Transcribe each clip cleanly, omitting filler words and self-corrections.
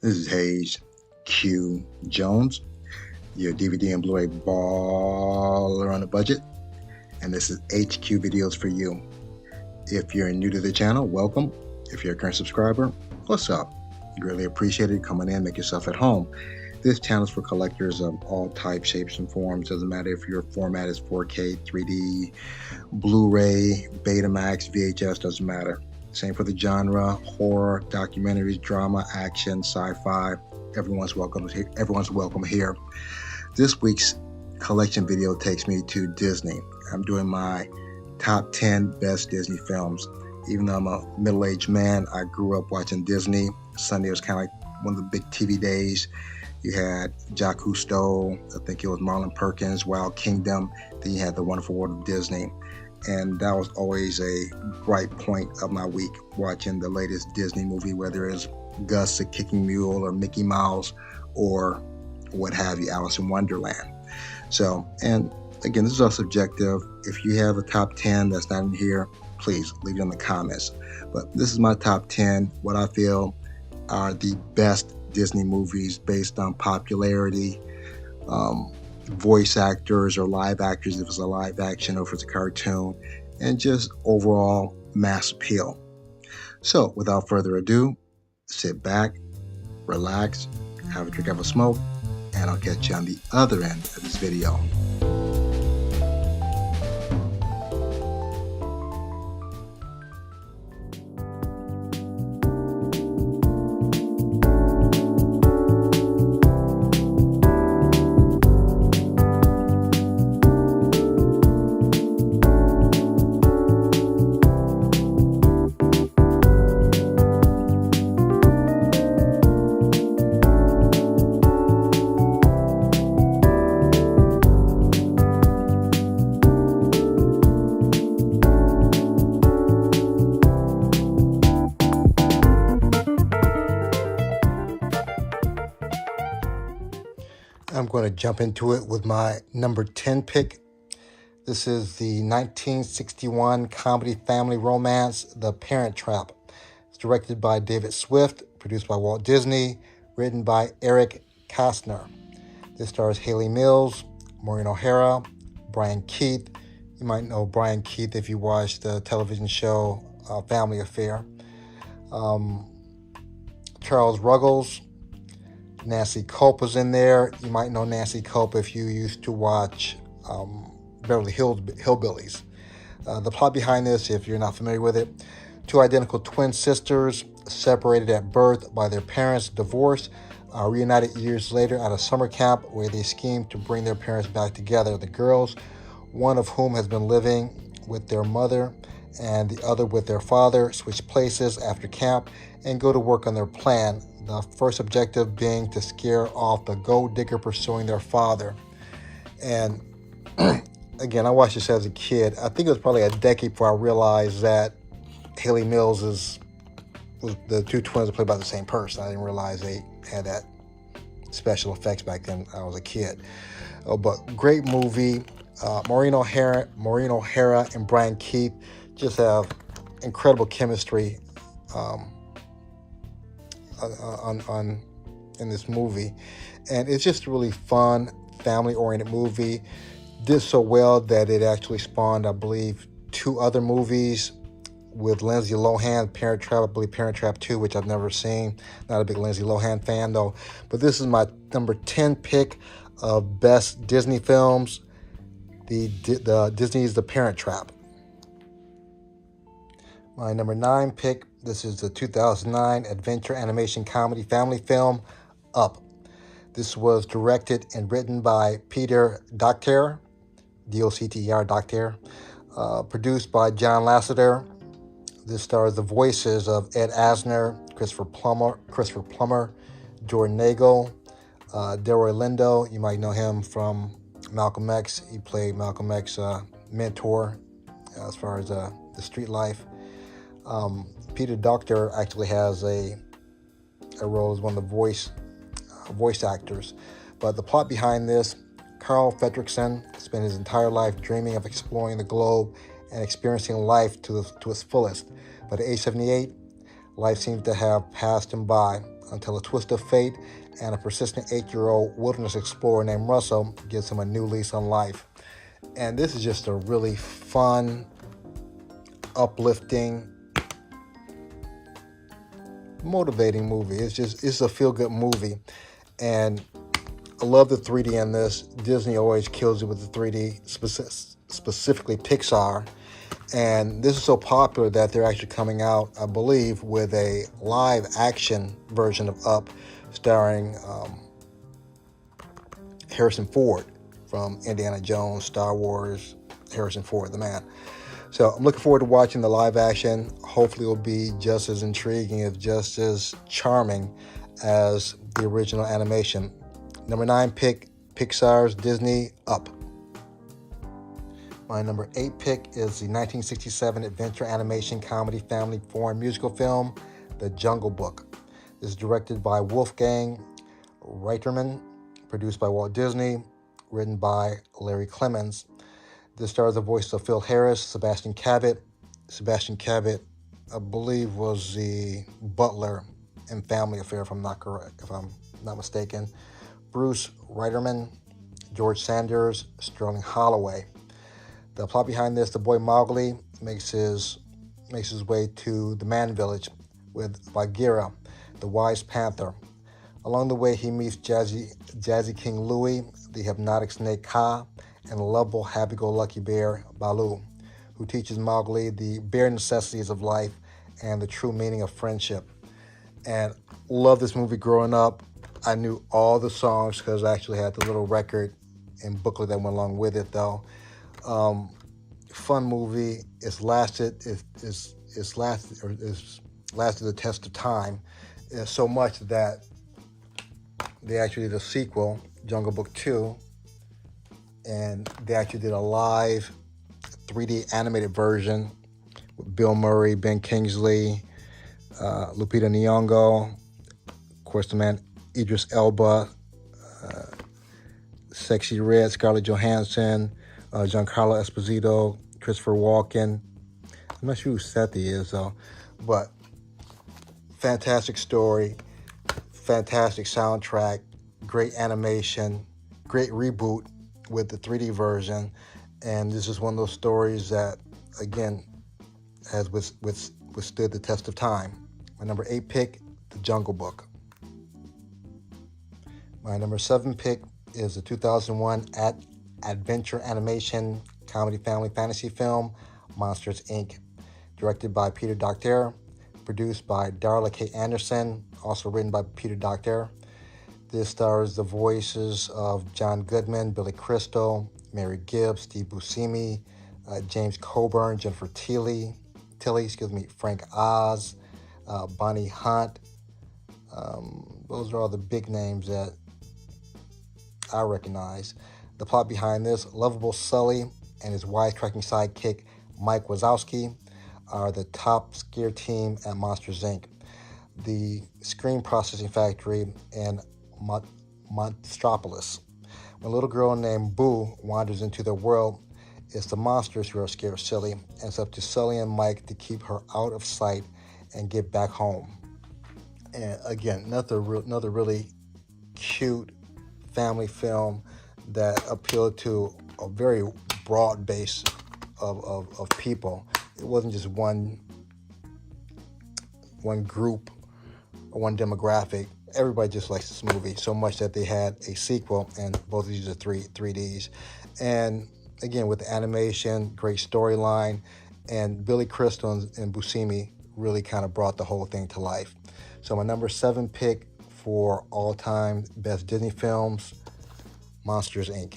This is Hayes Q Jones, your DVD and Blu-ray baller on a budget, and this is HQ Videos for you. If you're new to the channel, welcome. If you're a current subscriber, what's up? Greatly appreciated. Coming in, make yourself at home. This channel is for collectors of all types, shapes, and forms. Doesn't matter if your format is 4K, 3D, Blu-ray, Betamax, VHS, doesn't matter. Same for the genre: horror, documentaries, drama, action, sci-fi. Everyone's welcome here. This week's collection video takes me to Disney. I'm doing my top 10 best Disney films. Even though I'm a middle-aged man, I grew up watching Disney. Sunday was kind of like one of the big TV days. You had Jacques Cousteau, I think it was Marlon Perkins, Wild Kingdom. Then you had The Wonderful World of Disney. And that was always a bright point of my week, watching the latest Disney movie, whether it's Gus the Kicking Mule or Mickey Mouse or what have you, Alice in Wonderland. So, and again, this is all subjective. If you have a top 10 that's not in here, please leave it in the comments. But this is my top 10, what I feel are the best Disney movies based on popularity, voice actors or live actors if it's a live action or if it's a cartoon, and just overall mass appeal. So without further ado, sit back, relax, have a drink of a smoke, and I'll catch you on the other end of this video. I'm going to jump into it with my number 10 pick. This is the 1961 comedy family romance, The Parent Trap. It's directed by David Swift, produced by Walt Disney, written by Eric Kastner. This stars Haley Mills, Maureen O'Hara, Brian Keith. You might know Brian Keith if you watched the television show Family Affair. Charles Ruggles. Nancy Culp was in there. You might know Nancy Culp if you used to watch Beverly Hillbillies. The plot behind this, if you're not familiar with it: two identical twin sisters separated at birth by their parents' divorce, are reunited years later at a summer camp where they scheme to bring their parents back together. The girls, one of whom has been living with their mother and the other with their father, switch places after camp and go to work on their plan. The first objective being to scare off the gold digger pursuing their father. And again, I watched this as a kid. I think it was probably a decade before I realized that Haley Mills was the two twins played by the same person. I didn't realize they had that special effects back then. I was a kid. But great movie. Maureen O'Hara and Brian Keith just have incredible chemistry in this movie, and it's just a really fun, family-oriented movie. Did so well that it actually spawned, I believe, 2 other movies with Lindsay Lohan. Parent Trap, I believe Parent Trap 2, which I've never seen. Not a big Lindsay Lohan fan though. But this is my number 10 pick of best Disney films. The Disney's The Parent Trap. My number 9 pick. This is the 2009 adventure animation comedy family film, Up. This was directed and written by Peter Docter, D-O-C-T-E-R, Docter. Produced by John Lasseter. This stars the voices of Ed Asner, Christopher Plummer, Jordan Nagel, Delroy Lindo. You might know him from Malcolm X. He played Malcolm X's mentor as far as the street life. Peter Docter actually has a role as one of the voice actors. But the plot behind this: Carl Fredricksen spent his entire life dreaming of exploring the globe and experiencing life to its fullest. But at age 78, life seems to have passed him by. until a twist of fate and a persistent 8-year-old wilderness explorer named Russell gives him a new lease on life. And this is just a really fun, uplifting, motivating movie. It's a feel-good movie. And I love the 3D in this. Disney always kills it with the 3D, specifically Pixar. And this is so popular that they're actually coming out, I believe, with a live action version of Up starring Harrison Ford from Indiana Jones, Star Wars, Harrison Ford, the man. So I'm looking forward to watching the live action. Hopefully it'll be just as intriguing, if just as charming as the original animation. Number 9 pick, Pixar's Disney Up. My number 8 pick is the 1967 adventure animation comedy family foreign musical film, The Jungle Book. This is directed by Wolfgang Reitman, produced by Walt Disney, written by Larry Clemens. This stars the voices of Phil Harris, Sebastian Cabot. Sebastian Cabot, I believe, was the butler in Family Affair, if I'm not mistaken. Bruce Reiterman, George Sanders, Sterling Holloway. The plot behind this: the boy Mowgli makes his way to the Man Village with Bagheera, the wise panther. Along the way, he meets Jazzy King Louie, the hypnotic snake Kaa, and the lovable, happy-go-lucky bear Baloo, who teaches Mowgli the bare necessities of life and the true meaning of friendship. And love this movie growing up. I knew all the songs because I actually had the little record and booklet that went along with it, though. Fun movie. It's lasted the test of time. So much that they actually did a sequel, Jungle Book 2, and they actually did a live 3D animated version with Bill Murray, Ben Kingsley, Lupita Nyong'o, of course the man Idris Elba, Sexy Red, Scarlett Johansson, Giancarlo Esposito, Christopher Walken. I'm not sure who Sethi is though, but fantastic story, fantastic soundtrack, great animation, great reboot with the 3D version, and this is one of those stories that, again, has withstood the test of time. My number 8 pick, The Jungle Book. My number 7 pick is the 2001 adventure animation comedy family fantasy film, Monsters, Inc., directed by Peter Docter, produced by Darla K. Anderson, also written by Peter Docter. This stars the voices of John Goodman, Billy Crystal, Mary Gibbs, Steve Buscemi, James Coburn, Jennifer Tilly, Frank Oz, Bonnie Hunt. Those are all the big names that I recognize. The plot behind this: lovable Sully and his wisecracking sidekick Mike Wazowski are the top scare team at Monsters, Inc., the screen processing factory in Monstropolis. When a little girl named Boo wanders into their world, it's the monsters who are scared silly, and it's up to Sully and Mike to keep her out of sight and get back home. And again, another really cute family film that appealed to a very broad base of people. It wasn't just one group or one demographic. Everybody just likes this movie so much that they had a sequel, and both of these are 3Ds. And again, with the animation, great storyline, and Billy Crystal and Buscemi really kind of brought the whole thing to life. So my number 7 pick for all-time best Disney films, Monsters, Inc.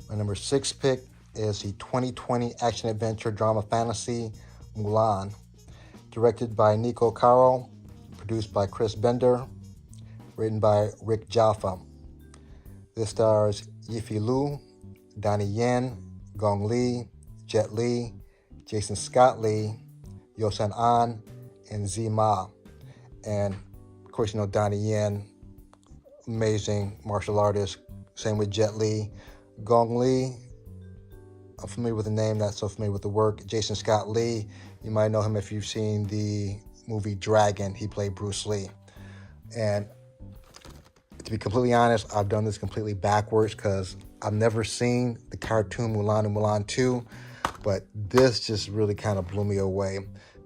My number 6 pick is the 2020 action-adventure drama fantasy, Mulan, directed by Nico Caro, produced by Chris Bender, written by Rick Jaffa. This stars Yifi Lu, Donnie Yen, Gong Li, Jet Li, Jason Scott Lee, Yosan An, and Z Ma. And of course, Donnie Yen, amazing martial artist. Same with Jet Li. Gong Li, I'm familiar with the name, not so familiar with the work. Jason Scott Lee, you might know him if you've seen the movie Dragon, he played Bruce Lee. And to be completely honest, I've done this completely backwards because I've never seen the cartoon Mulan and Mulan 2, but this just really kind of blew me away.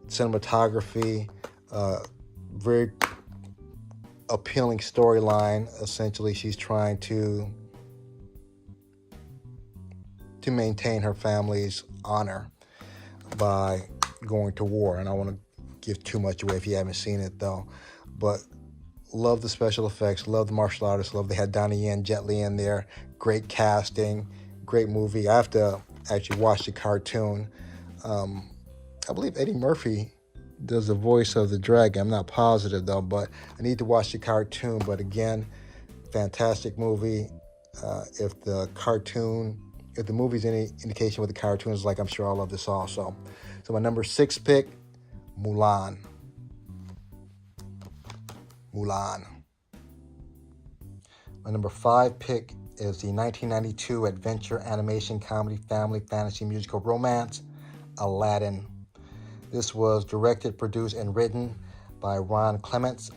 Cinematography, very appealing storyline. Essentially, she's trying to maintain her family's honor by going to war. And I don't want to give too much away if you haven't seen it, though. But love the special effects, love the martial artists, love they had Donnie Yen, Jet Li in there. Great casting, great movie. I have to actually watch the cartoon. I believe Eddie Murphy does the voice of the dragon. I'm not positive, though, but I need to watch the cartoon. But again, fantastic movie. If the movie's any indication what the cartoon is like, I'm sure I'll love this also. So my number 6 pick, Mulan. Mulan. My number 5 pick is the 1992 adventure animation comedy family fantasy musical romance, Aladdin. This was directed, produced, and written by Ron Clements.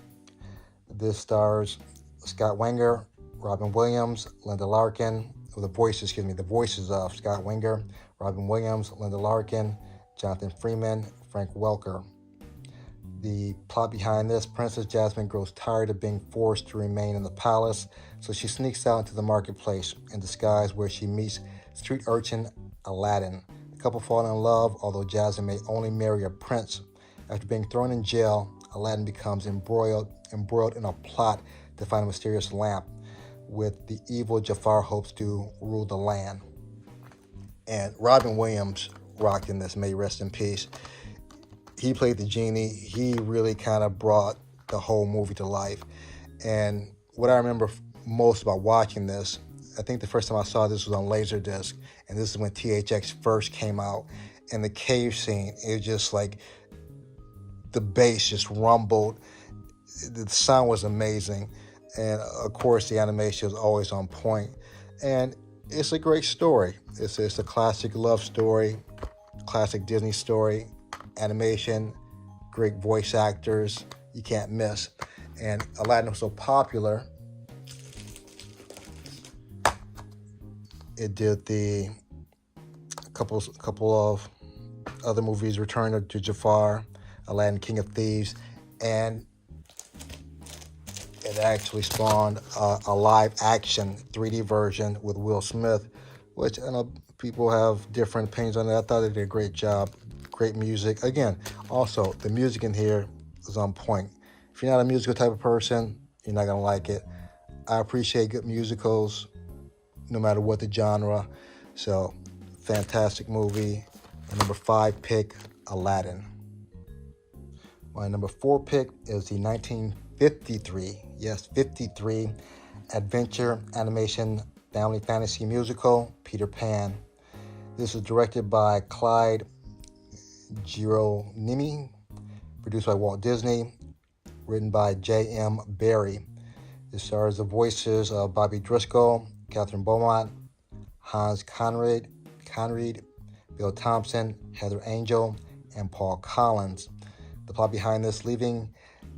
This stars Scott Wenger, Robin Williams, Linda Larkin, the voices of Scott Wenger, Robin Williams, Linda Larkin, Jonathan Freeman, Frank Welker. The plot behind this: Princess Jasmine grows tired of being forced to remain in the palace, so she sneaks out into the marketplace in disguise, where she meets street urchin Aladdin. The couple fall in love, although Jasmine may only marry a prince. After being thrown in jail, Aladdin becomes embroiled in a plot to find a mysterious lamp, with the evil Jafar hopes to rule the land. And Robin Williams rocked in this, may he rest in peace. He played the genie. He really kind of brought the whole movie to life. And what I remember most about watching this, I think the first time I saw this was on Laserdisc, and this is when THX first came out. And the cave scene, it was just like the bass just rumbled. The sound was amazing. And of course, the animation was always on point. And it's a great story. It's a classic love story, classic Disney story, animation, great voice actors, you can't miss. And Aladdin was so popular, it did the couple of other movies, Return to Jafar, Aladdin, King of Thieves, and it actually spawned a live action 3D version with Will Smith, which I know people have different opinions on that. I thought they did a great job. Great music. Again, also, the music in here is on point. If you're not a musical type of person, you're not going to like it. I appreciate good musicals, no matter what the genre. So, fantastic movie. My number 5 pick, Aladdin. My number 4 pick is the 1953 adventure animation family fantasy musical, Peter Pan. This was directed by Clyde Geronimi, produced by Walt Disney, written by J.M. Barrie. This stars the voices of Bobby Driscoll, Catherine Beaumont, Hans Conried, Bill Thompson, Heather Angel, and Paul Collins. The plot behind this: leaving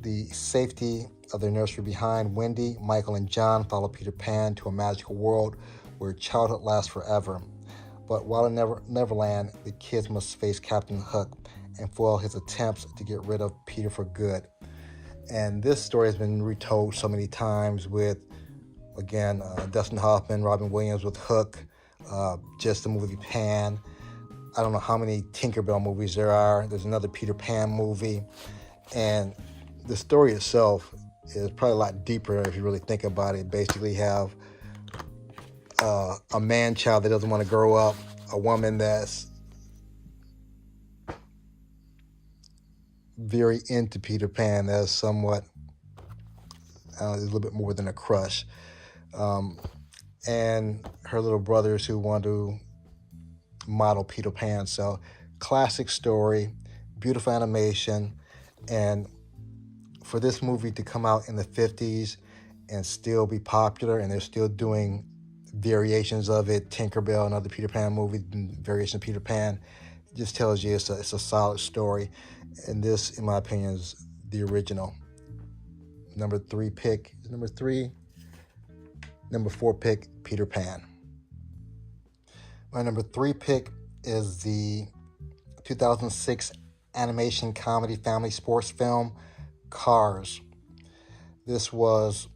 the safety of their nursery behind, Wendy, Michael, and John follow Peter Pan to a magical world where childhood lasts forever. But while in Neverland, the kids must face Captain Hook and foil his attempts to get rid of Peter for good. And this story has been retold so many times with, again, Dustin Hoffman, Robin Williams with Hook, just the movie Pan. I don't know how many Tinkerbell movies there are. There's another Peter Pan movie. And the story itself is probably a lot deeper if you really think about it. Basically have a man-child that doesn't want to grow up, a woman that's very into Peter Pan, that's somewhat, a little bit more than a crush, and her little brothers who want to model Peter Pan. So, classic story, beautiful animation, and for this movie to come out in the 50s and still be popular, and they're still doing variations of it, Tinkerbell and other Peter Pan movies, and variations of Peter Pan, just tells you it's a solid story. And this, in my opinion, is the original. Number 3 pick is number 3. Number 4 pick, Peter Pan. My number 3 pick is the 2006 animation comedy family sports film, Cars. This was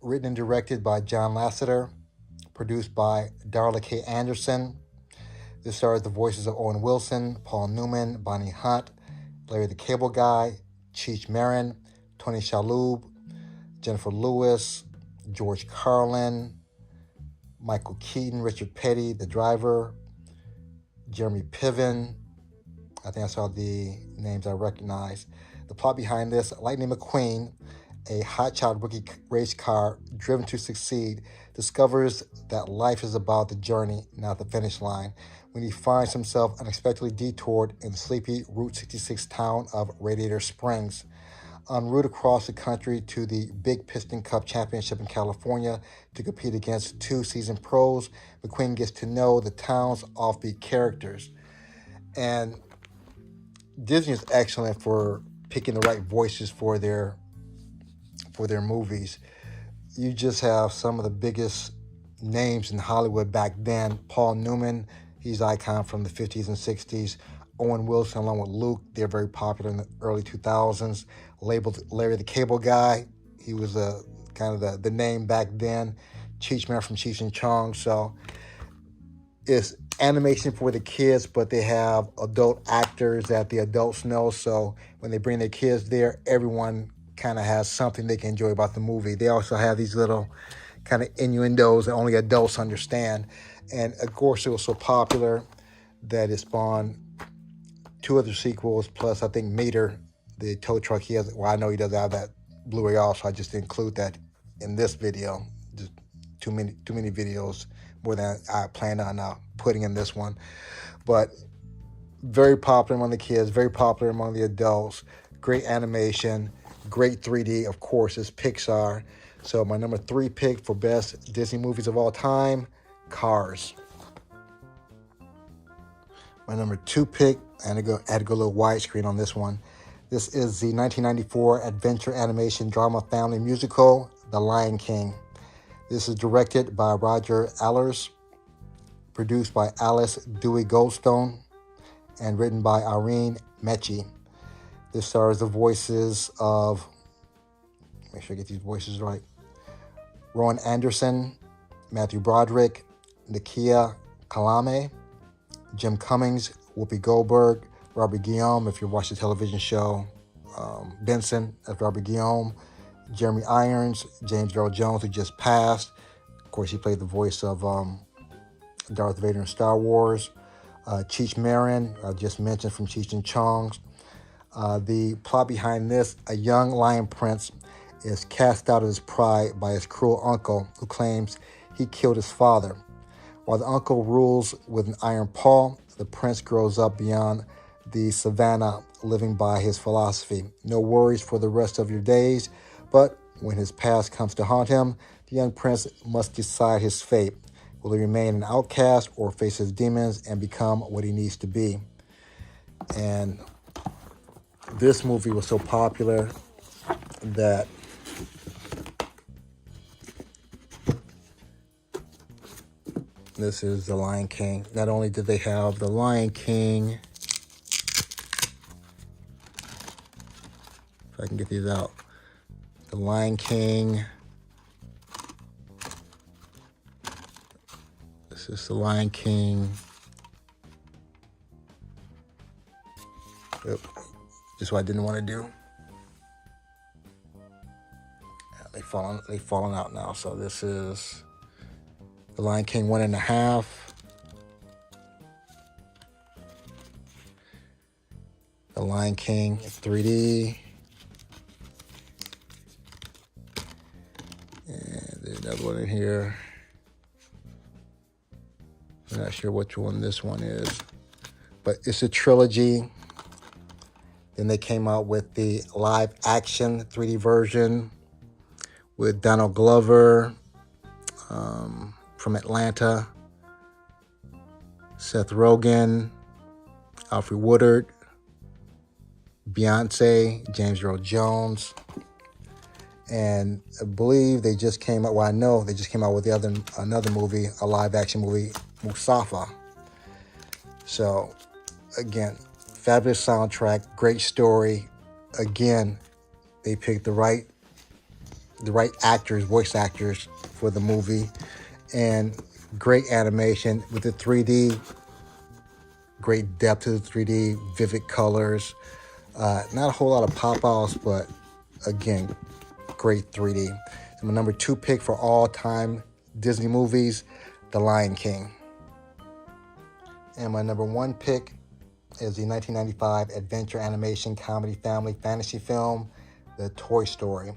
written and directed by John Lasseter, produced by Darla K. Anderson. This stars the voices of Owen Wilson, Paul Newman, Bonnie Hunt, Larry the Cable Guy, Cheech Marin, Tony Shalhoub, Jennifer Lewis, George Carlin, Michael Keaton, Richard Petty, the driver, Jeremy Piven. I think I saw the names I recognize. The plot behind this: Lightning McQueen, a hotshot rookie race car driven to succeed, discovers that life is about the journey, not the finish line, when he finds himself unexpectedly detoured in the sleepy Route 66 town of Radiator Springs. En route across the country to the Big Piston Cup Championship in California to compete against 2 seasoned pros, McQueen gets to know the town's offbeat characters. And Disney is excellent for picking the right voices for their movies. You just have some of the biggest names in Hollywood back then. Paul Newman, he's an icon from the 50s and 60s. Owen Wilson, along with Luke, they're very popular in the early 2000s. Labeled Larry the Cable Guy, he was kind of the name back then. Cheech Marin from Cheech and Chong. So it's animation for the kids, but they have adult actors that the adults know. So when they bring their kids there, everyone kind of has something they can enjoy about the movie. They also have these little kind of innuendos that only adults understand. And of course, it was so popular that it spawned 2 other sequels, plus I think Meter, the tow truck, he has. Well, I know he doesn't have that Blu-ray also. I just didn't include that in this video. Just too many videos, more than I planned on putting in this one. But very popular among the kids, very popular among the adults. Great animation, great 3D. Of course, it's Pixar. So my number 3 pick for best Disney movies of all time, Cars. My number 2 pick, I had to go a little widescreen on this one. This is the 1994 adventure animation drama family musical, The Lion King. This is directed by Roger Allers, produced by Alice Dewey Goldstone, and written by Irene Mecci. This stars the voices of, make sure I get these voices right, Rowan Anderson, Matthew Broderick, Nakia Kalame, Jim Cummings, Whoopi Goldberg, Robert Guillaume, if you watch the television show, Benson, that's Robert Guillaume, Jeremy Irons, James Earl Jones, who just passed. Of course, he played the voice of Darth Vader in Star Wars. Cheech Marin, I just mentioned from Cheech and Chong. The plot behind this: a young lion prince is cast out of his pride by his cruel uncle, who claims he killed his father. While the uncle rules with an iron paw, the prince grows up beyond the savannah, living by his philosophy. No worries for the rest of your days, but when his past comes to haunt him, the young prince must decide his fate. Will he remain an outcast or face his demons and become what he needs to be? And this movie was so popular that this is The Lion King. Not only did they have The Lion King, if I can get these out, The Lion King, this is The Lion King, just what I didn't want to do. They've fallen out now, so this is The Lion King 1.5. The Lion King 3D. And there's another one in here. I'm not sure which one this one is, but it's a trilogy. Then they came out with the live action 3D version with Donald Glover from Atlanta, Seth Rogen, Alfred Woodard, Beyonce, James Earl Jones, and I believe they just came out. Well, I know they just came out with another movie, a live action movie, Mustafa. So again, fabulous soundtrack, great story. Again, they picked the right actors, voice actors for the movie, and great animation with the 3D, great depth to the 3D, vivid colors. Not a whole lot of pop-outs, but again, great 3D. So my number 2 pick for all-time Disney movies, The Lion King. And my number 1 pick is the 1995 adventure animation comedy family fantasy film, The Toy Story.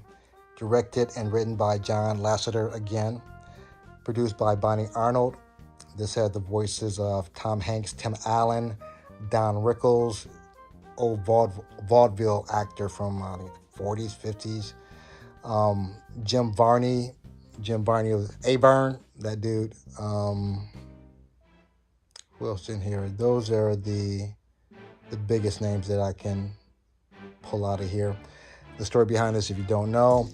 Directed and written by John Lasseter again. Produced by Bonnie Arnold. This had the voices of Tom Hanks, Tim Allen, Don Rickles, old vaudeville actor from the 40s, 50s. Jim Varney was A-Burn, that dude. Who else in here? Those are the biggest names that I can pull out of here. The story behind this, if you don't know,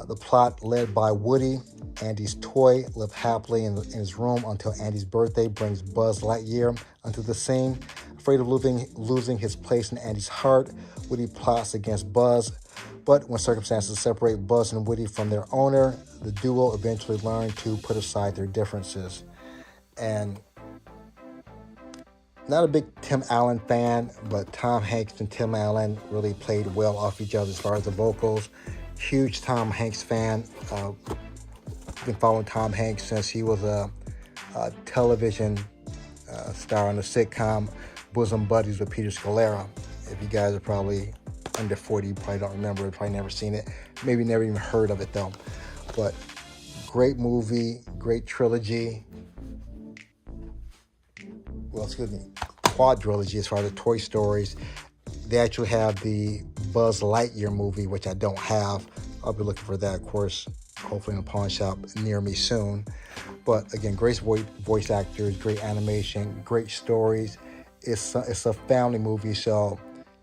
the plot led by Woody. Andy's toy lived happily in his room until Andy's birthday brings Buzz Lightyear onto the scene. Afraid of losing his place in Andy's heart, Woody plots against Buzz. But when circumstances separate Buzz and Woody from their owner, the duo eventually learn to put aside their differences. And not a big Tim Allen fan, but Tom Hanks and Tim Allen really played well off each other as far as the vocals. Huge Tom Hanks fan. Been following Tom Hanks since he was a television star on the sitcom Bosom Buddies with Peter Scalera. If you guys are probably under 40, you probably don't remember it, probably never seen it. Maybe never even heard of it though. But great movie, great trilogy. Well, excuse me, quadrilogy as far as the Toy Stories. They actually have the Buzz Lightyear movie, which I don't have. I'll be looking for that, of course, hopefully in a pawn shop near me soon. But again, great voice actors, great animation, great stories. It's a family movie, so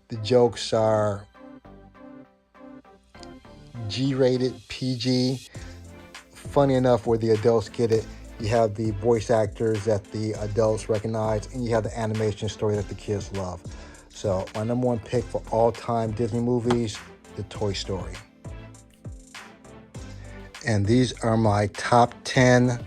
the jokes are G-rated, PG. Funny enough where the adults get it. You have the voice actors that the adults recognize, and you have the animation story that the kids love. So my number 1 pick for all-time Disney movies, The Toy Story. And these are my top 10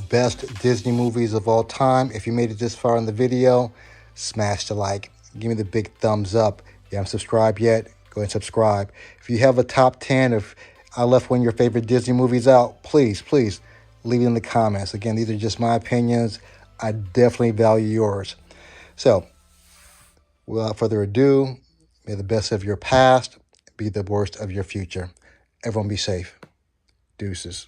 best Disney movies of all time. If you made it this far in the video, smash the like. Give me the big thumbs up. If you haven't subscribed yet, go ahead and subscribe. If you have a top 10, if I left one of your favorite Disney movies out, please leave it in the comments. Again, these are just my opinions. I definitely value yours. So, without further ado, may the best of your past be the worst of your future. Everyone be safe. Deuces.